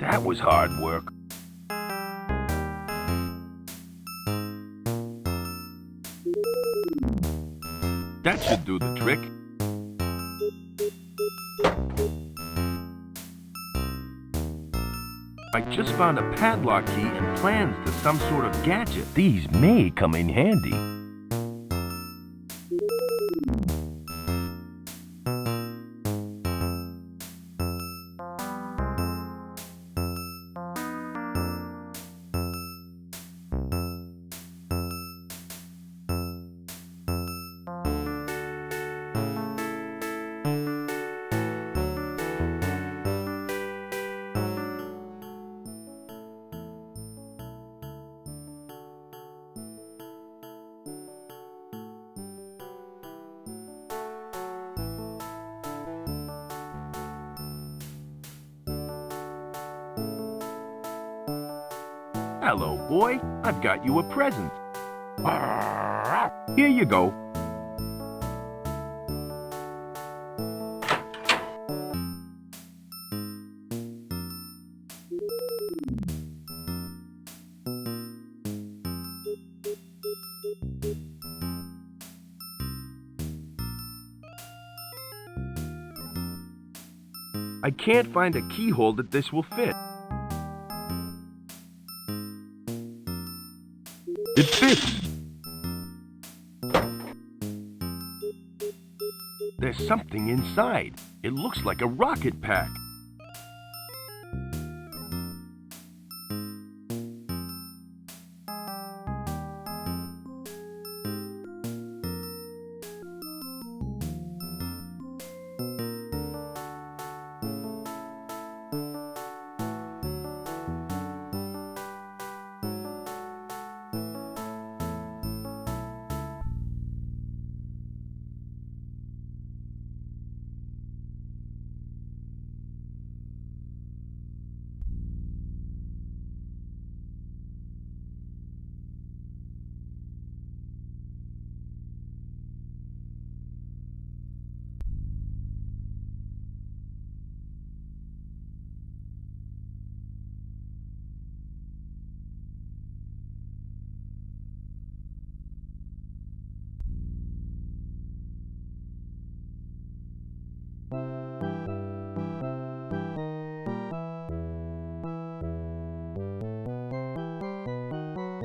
That was hard work. That should do the trick. I just found a padlock key and plans to some sort of gadget. These may come in handy. Hello, boy. I've got you a present. Here you go. I can't find a keyhole that this will fit. It fits! There's something inside. It looks like a rocket pack.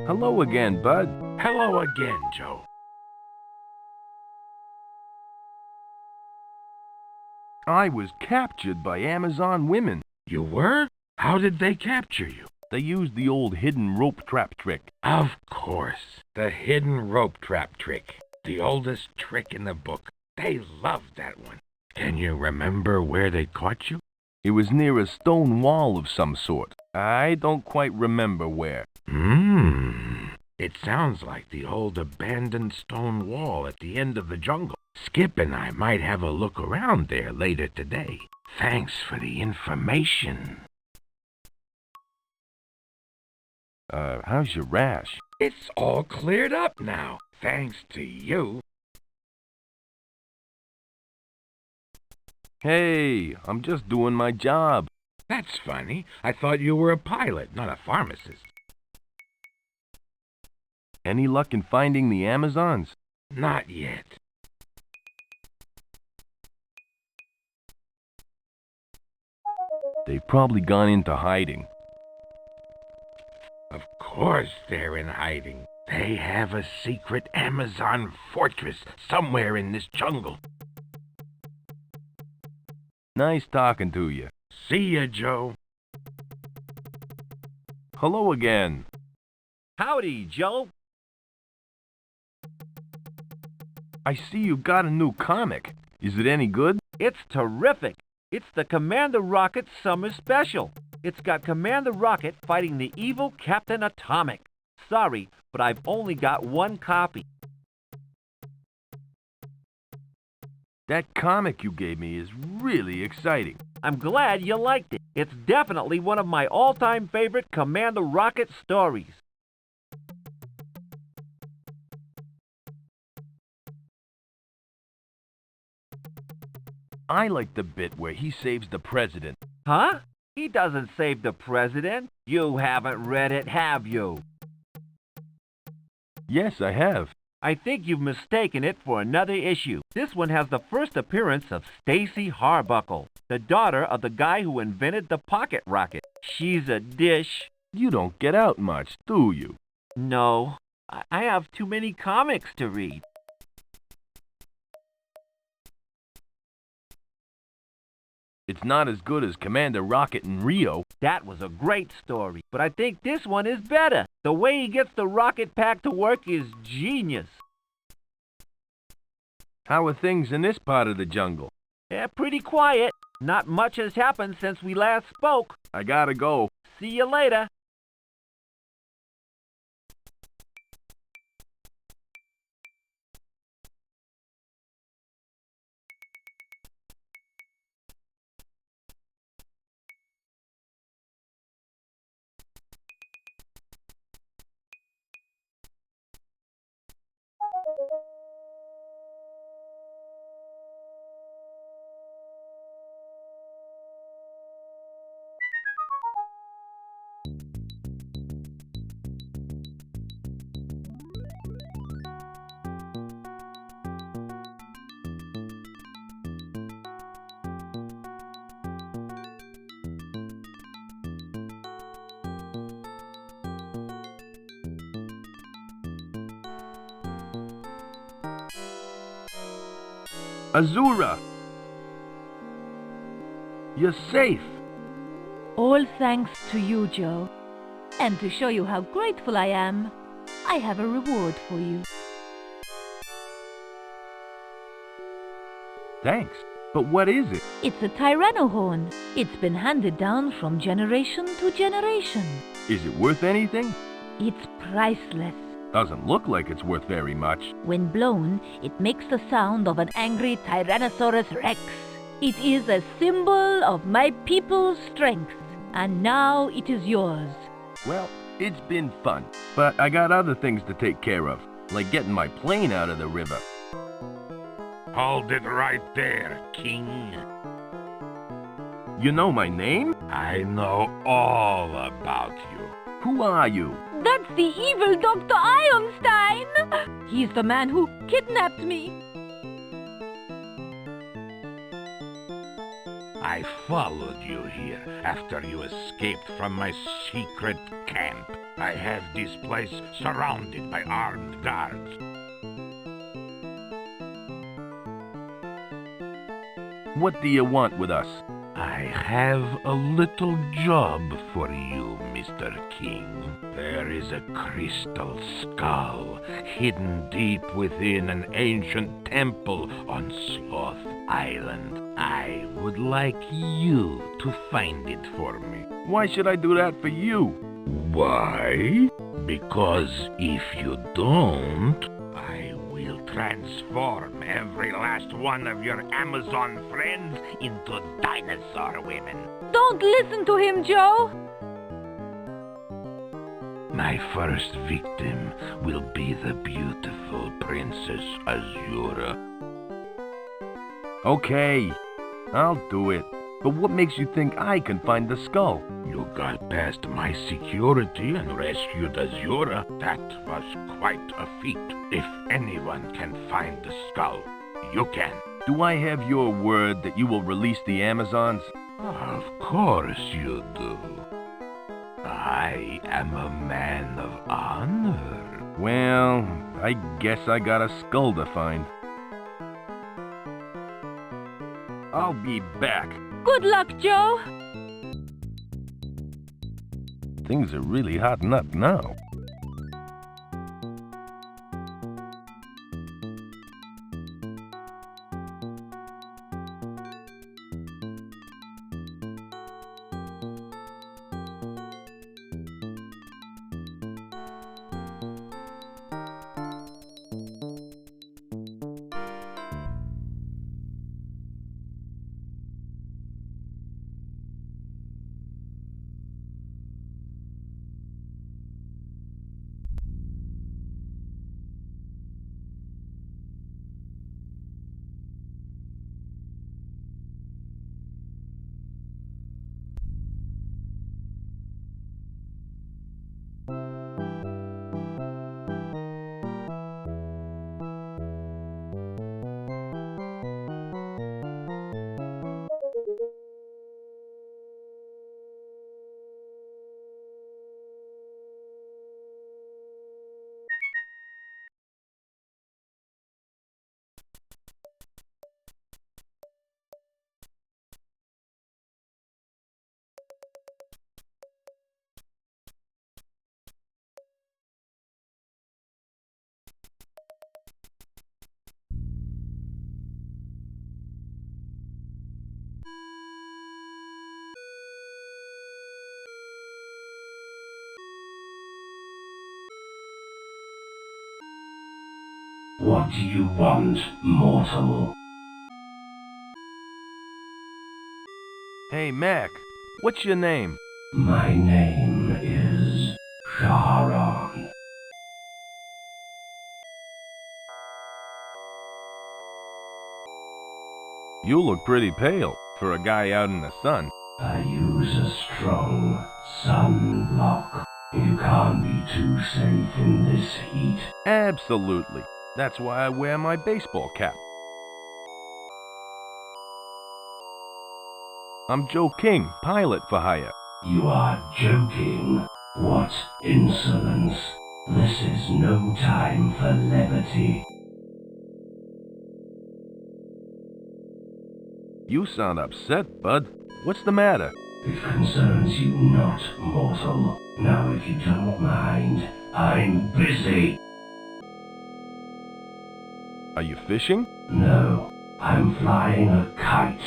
Hello again, Bud. Hello again, Joe. I was captured by Amazon women. You were? How did they capture you? They used the old hidden rope trap trick. Of course. The hidden rope trap trick. The oldest trick in the book. They loved that one. Can you remember where they caught you? It was near a stone wall of some sort. I don't quite remember where. It sounds like the old abandoned stone wall at the end of the jungle. Skip and I might have a look around there later today. Thanks for the information. How's your rash? It's all cleared up now, thanks to you. Hey, I'm just doing my job. That's funny. I thought you were a pilot, not a pharmacist. Any luck in finding the Amazons? Not yet. They've probably gone into hiding. Of course they're in hiding. They have a secret Amazon fortress somewhere in this jungle. Nice talking to you. See ya, Joe. Hello again. Howdy, Joe. I see you got a new comic. Is it any good? It's terrific. It's the Commander Rocket Summer Special. It's got Commander Rocket fighting the evil Captain Atomic. Sorry, but I've only got one copy. That comic you gave me is really exciting. I'm glad you liked it. It's definitely one of my all-time favorite Commander Rocket stories. I like the bit where he saves the president. Huh? He doesn't save the president. You haven't read it, have you? Yes, I have. I think you've mistaken it for another issue. This one has the first appearance of Stacy Harbuckle, the daughter of the guy who invented the pocket rocket. She's a dish. You don't get out much, do you? No, I have too many comics to read. It's not as good as Commander Rocket in Rio. That was a great story, but I think this one is better. The way he gets the rocket pack to work is genius. How are things in this part of the jungle? Yeah, pretty quiet. Not much has happened since we last spoke. I gotta go. See you later. Azura! You're safe! All thanks to you, Joe. And to show you how grateful I am, I have a reward for you. Thanks. But what is it? It's a Tyrannohorn. It's been handed down from generation to generation. Is it worth anything? It's priceless. Doesn't look like it's worth very much. When blown, it makes the sound of an angry Tyrannosaurus Rex. It is a symbol of my people's strength, and now it is yours. Well, it's been fun, but I got other things to take care of, like getting my plane out of the river. Hold it right there, King. You know my name? I know all about you. Who are you? That's the evil Dr. Ironstein! He's the man who kidnapped me. I followed you here after you escaped from my secret camp. I have this place surrounded by armed guards. What do you want with us? I have a little job for you, Mr. King. There is a crystal skull hidden deep within an ancient temple on Sloth Island. I would like you to find it for me. Why should I do that for you? Why? Because if you don't, I will transform every last one of your Amazon friends into dinosaur women. Don't listen to him, Joe! My first victim will be the beautiful Princess Azura. Okay, I'll do it. But what makes you think I can find the skull? You got past my security and rescued Azura. That was quite a feat. If anyone can find the skull, you can. Do I have your word that you will release the Amazons? Of course you do. I am a man of honor. Well, I guess I got a skull to find. I'll be back. Good luck, Joe! Things are really hotting up now. What do you want, mortal? Hey, Mac, what's your name? My name is Charon. You look pretty pale for a guy out in the sun. I use a strong sunblock. You can't be too safe in this heat. Absolutely. That's why I wear my baseball cap. I'm Joe King, pilot for hire. You are joking. What insolence. This is no time for levity. You sound upset, bud. What's the matter? It concerns you not, mortal. Now if you don't mind, I'm busy. Are you fishing? No, I'm flying a kite.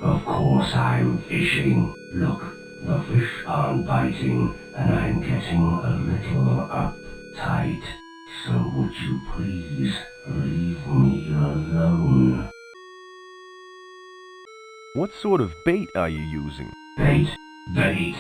Of course I'm fishing. Look, the fish aren't biting, and I'm getting a little uptight. So would you please leave me alone? What sort of bait are you using? Bait, bait,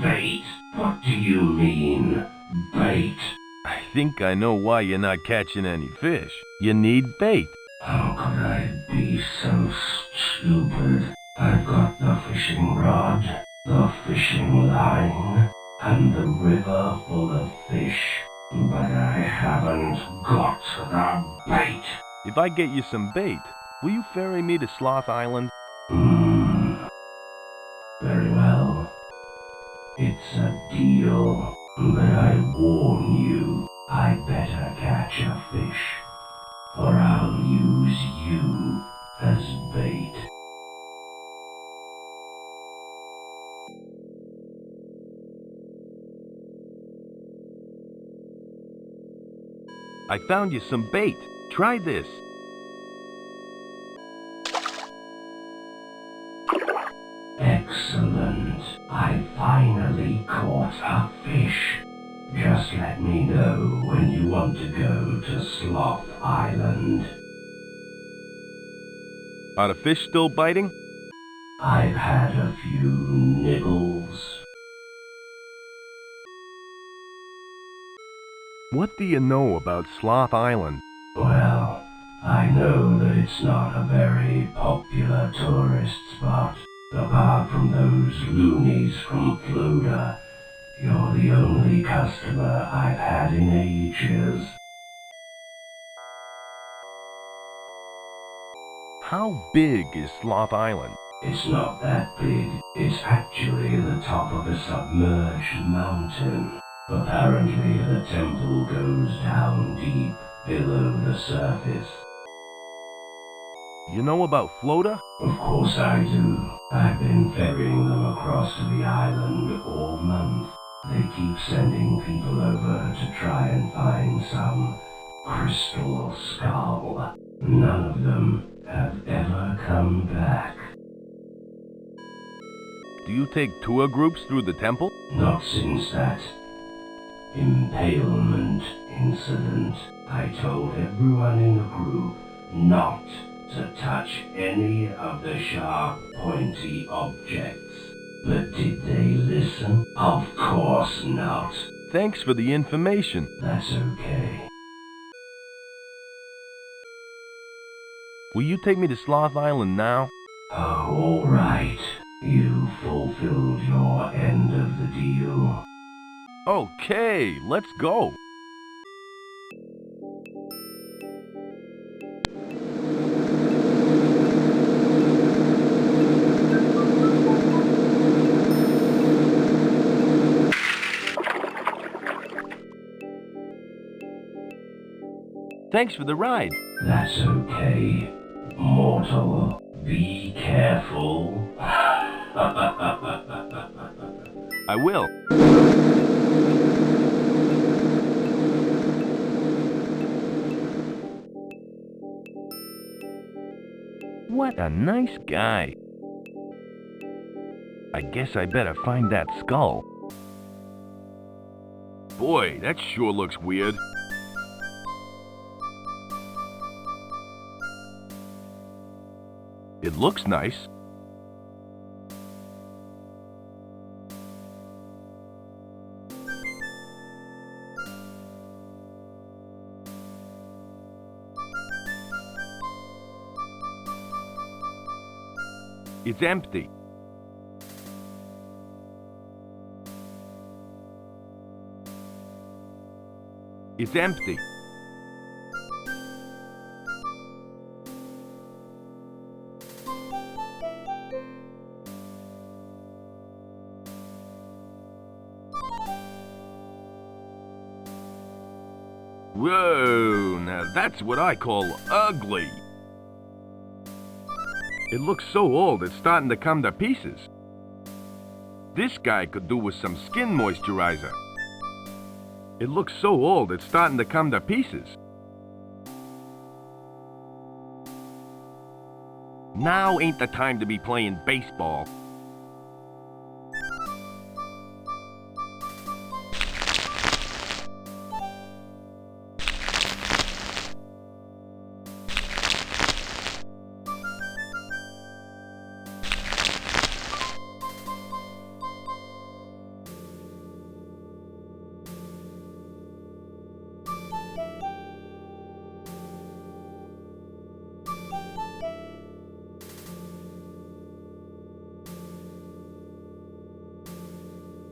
bait. What do you mean, bait? I think I know why you're not catching any fish. You need bait. How could I be so stupid? I've got the fishing rod, the fishing line, and the river full of fish, but I haven't got the bait. If I get you some bait, will you ferry me to Sloth Island? Very well. It's a deal, but I warn you, I better catch a fish, or I'll use you as bait. I found you some bait. Try this. Excellent. I finally caught a fish. Just let me know when you want to go to Sloth Island. Are the fish still biting? I've had a few nibbles. What do you know about Sloth Island? Well, I know that it's not a very popular tourist spot. Apart from those loonies from Florida, you're the only customer I've had in ages. How big is Sloth Island? It's not that big. It's actually the top of a submerged mountain. Apparently the temple goes down deep below the surface. You know about Florida? Of course I do. I've been ferrying them across to the island all month. They keep sending people over to try and find some crystal skull. None of them have ever come back. Do you take tour groups through the temple? Not since that impalement incident. I told everyone in the group not to touch any of the sharp, pointy objects. But did they listen? Of course not. Thanks for the information. That's okay. Will you take me to Sloth Island now? Oh, all right. You fulfilled your end of the deal. Okay, let's go. Thanks for the ride. That's okay. Mortal, be careful. I will. What a nice guy. I guess I better find that skull. Boy, that sure looks weird. It looks nice. It's empty. It's empty. Whoa, now that's what I call ugly. It looks so old it's starting to come to pieces. This guy could do with some skin moisturizer. It looks so old it's starting to come to pieces. Now ain't the time to be playing baseball.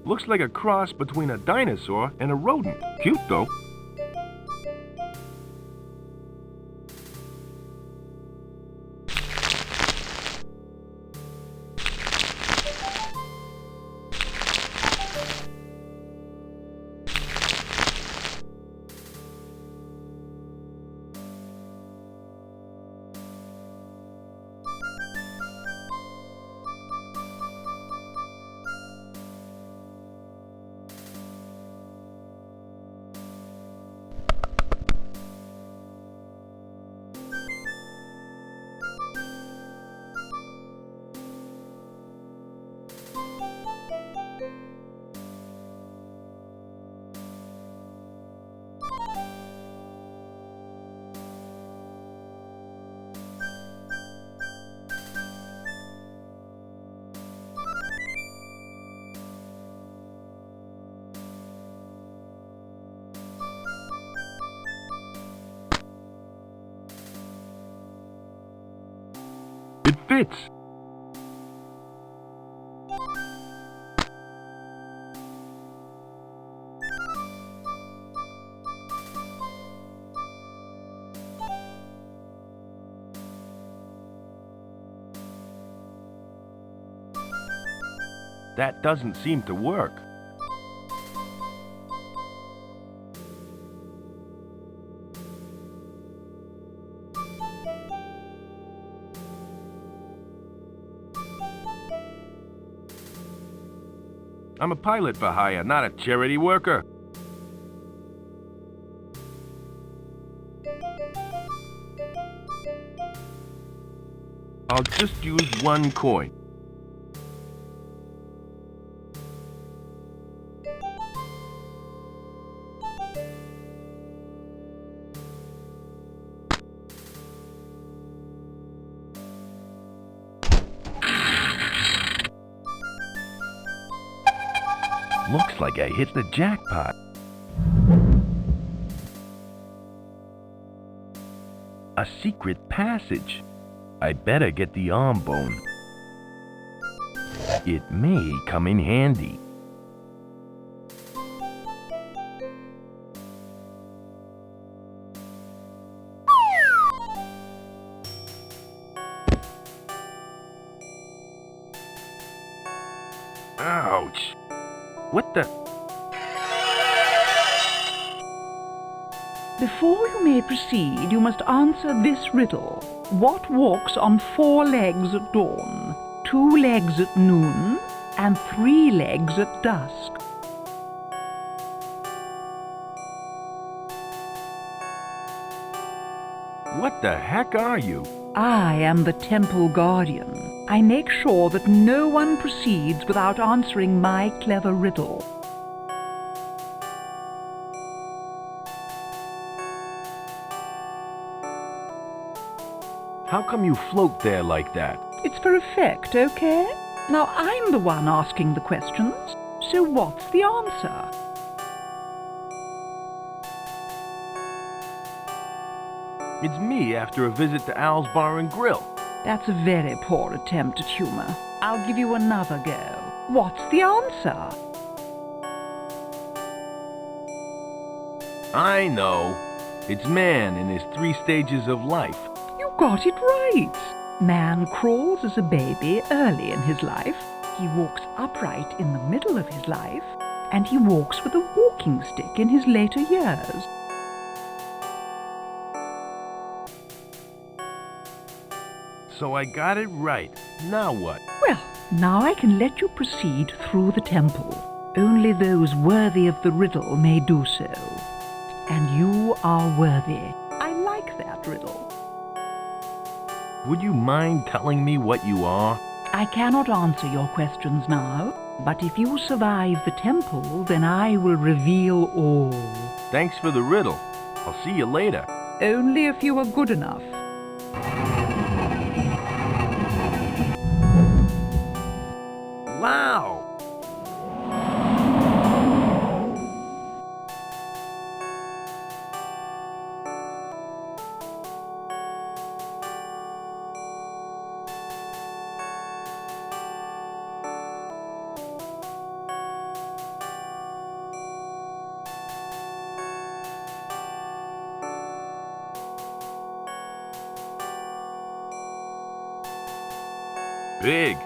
Looks like a cross between a dinosaur and a rodent. Cute, though. It fits. That doesn't seem to work. I'm a pilot for hire, not a charity worker. I'll just use 1 coin. Looks like I hit the jackpot. A secret passage. I better get the arm bone. It may come in handy. Ouch! What the? Before you may proceed, you must answer this riddle. What walks on 4 legs at dawn, 2 legs at noon, and 3 legs at dusk? What the heck are you? I am the temple guardian. I make sure that no one proceeds without answering my clever riddle. How come you float there like that? It's for effect, okay? Now I'm the one asking the questions, so what's the answer? It's me after a visit to Al's Bar and Grill. That's a very poor attempt at humor. I'll give you another go. What's the answer? I know. It's man in his 3 stages of life. You got it right. Man crawls as a baby early in his life. He walks upright in the middle of his life. And he walks with a walking stick in his later years. So I got it right. Now what? Well, now I can let you proceed through the temple. Only those worthy of the riddle may do so. And you are worthy. I like that riddle. Would you mind telling me what you are? I cannot answer your questions now, but if you survive the temple, then I will reveal all. Thanks for the riddle. I'll see you later. Only if you are good enough. Wow! Big.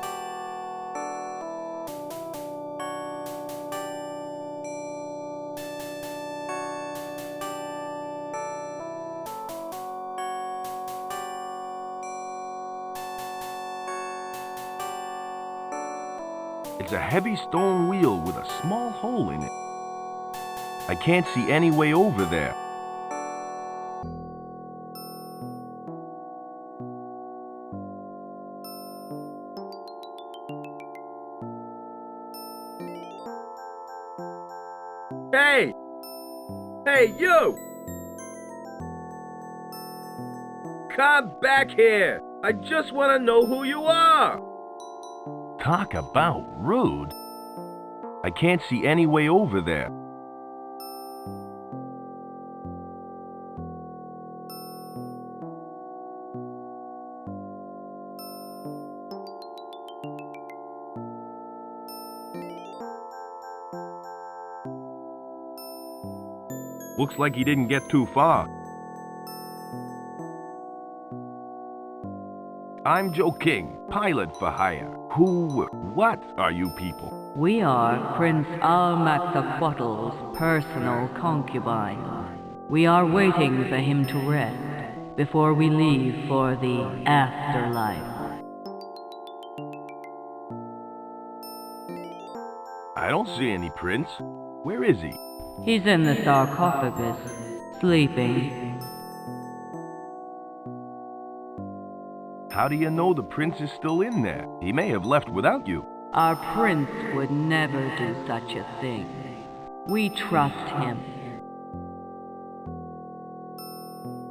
It's a heavy stone wheel with a small hole in it. I can't see any way over there. Hey! Hey, you! Come back here! I just want to know who you are! Talk about rude. I can't see any way over there. Looks like he didn't get too far. I'm Joe King, pilot for hire. What are you people? We are Prince Almaxaquattle's personal concubine. We are waiting for him to rest before we leave for the afterlife. I I don't see any prince. Where is he? He's in the sarcophagus, sleeping. How do you know the prince is still in there? He may have left without you. Our prince would never do such a thing. We trust him.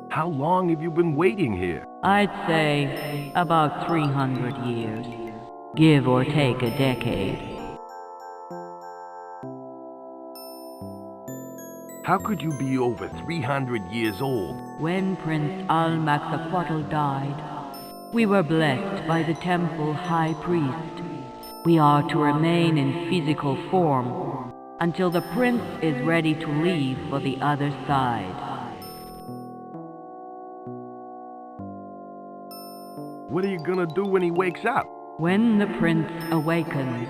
How long have you been waiting here? I'd say about 300 years, give or take a decade. How could you be over 300 years old? When Prince Al-Maxaquatl died, we were blessed by the temple high priest. We are to remain in physical form until the prince is ready to leave for the other side. What are you gonna do when he wakes up? When the prince awakens,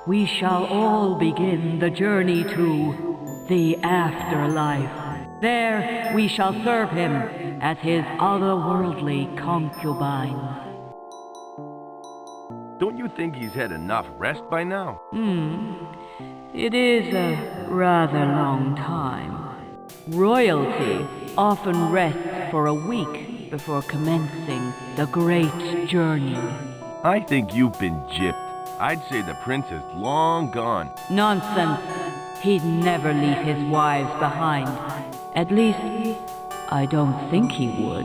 we shall all begin the journey to the afterlife. There we shall serve him as his otherworldly concubine. Don't you think he's had enough rest by now? It is a rather long time. Royalty often rests for a week before commencing the great journey. I think you've been gypped. I'd say the prince is long gone. Nonsense. He'd never leave his wives behind. At least, I don't think he would.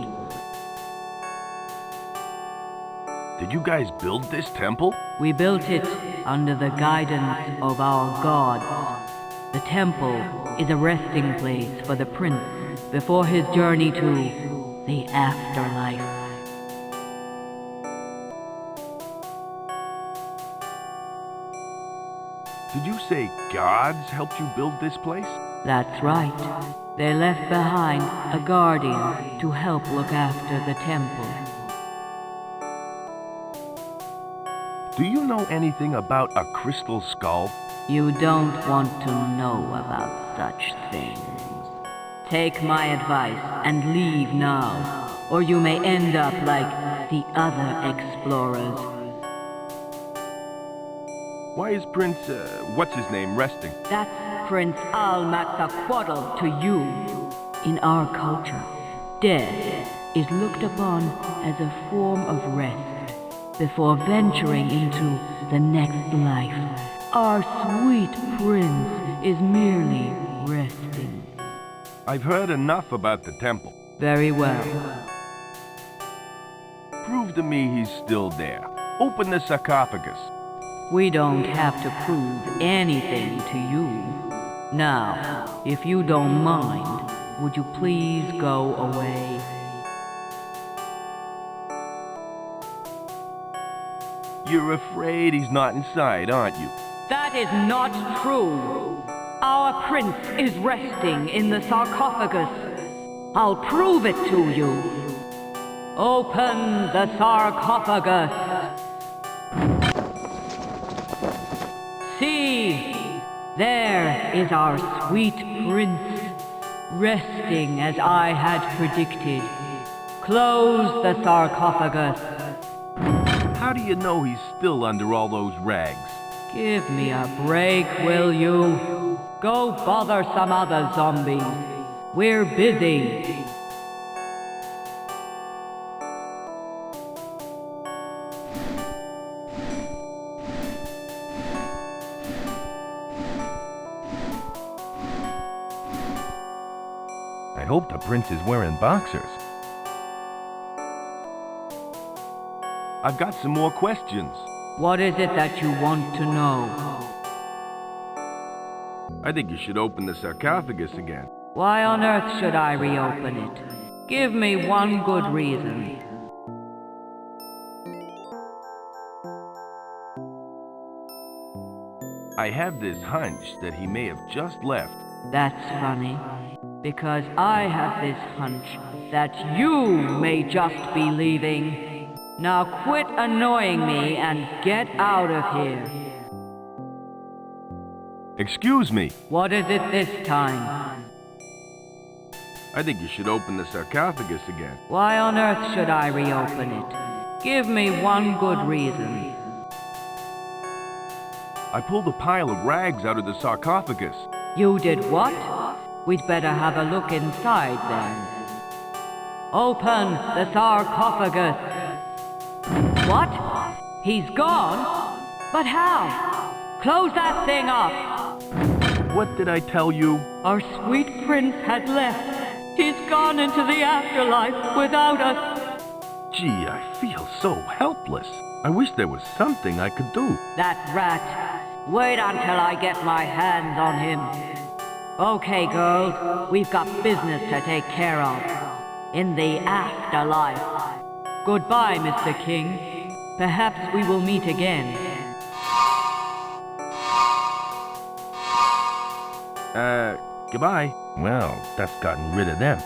Did you guys build this temple? We built it under the guidance of our gods. The temple is a resting place for the prince before his journey to the afterlife. Did you say gods helped you build this place? That's right. They left behind a guardian to help look after the temple. Do you know anything about a crystal skull? You don't want to know about such things. Take my advice and leave now, or you may end up like the other explorers. Why is Prince, what's-his-name resting? That's Prince Al-Maxaquatl to you. In our culture, death is looked upon as a form of rest before venturing into the next life. Our sweet prince is merely resting. I've heard enough about the temple. Very well. Prove to me he's still there. Open the sarcophagus. We don't have to prove anything to you. Now, if you don't mind, would you please go away? You're afraid he's not inside, aren't you? That is not true. Our prince is resting in the sarcophagus. I'll prove it to you. Open the sarcophagus. See, there is our sweet prince, resting as I had predicted. Close the sarcophagus. How do you know he's still under all those rags? Give me a break, will you? Go bother some other zombies. We're busy. I hope the prince is wearing boxers. I've got some more questions. What is it that you want to know? I think you should open the sarcophagus again. Why on earth should I reopen it? Give me one good reason. I have this hunch that he may have just left. That's funny, because I have this hunch that you may just be leaving. Now quit annoying me and get out of here. Excuse me. What is it this time? I think you should open the sarcophagus again. Why on earth should I reopen it? Give me one good reason. I pulled a pile of rags out of the sarcophagus. You did what? We'd better have a look inside then. Open the sarcophagus. What? He's gone? But how? Close that thing up. What did I tell you? Our sweet prince has left. He's gone into the afterlife without us. Gee, I feel so helpless. I wish there was something I could do. That rat. Wait until I get my hands on him. Okay, girls, we've got business to take care of. In the afterlife. Goodbye, Mr. King. Perhaps we will meet again. Goodbye. Well, that's gotten rid of them.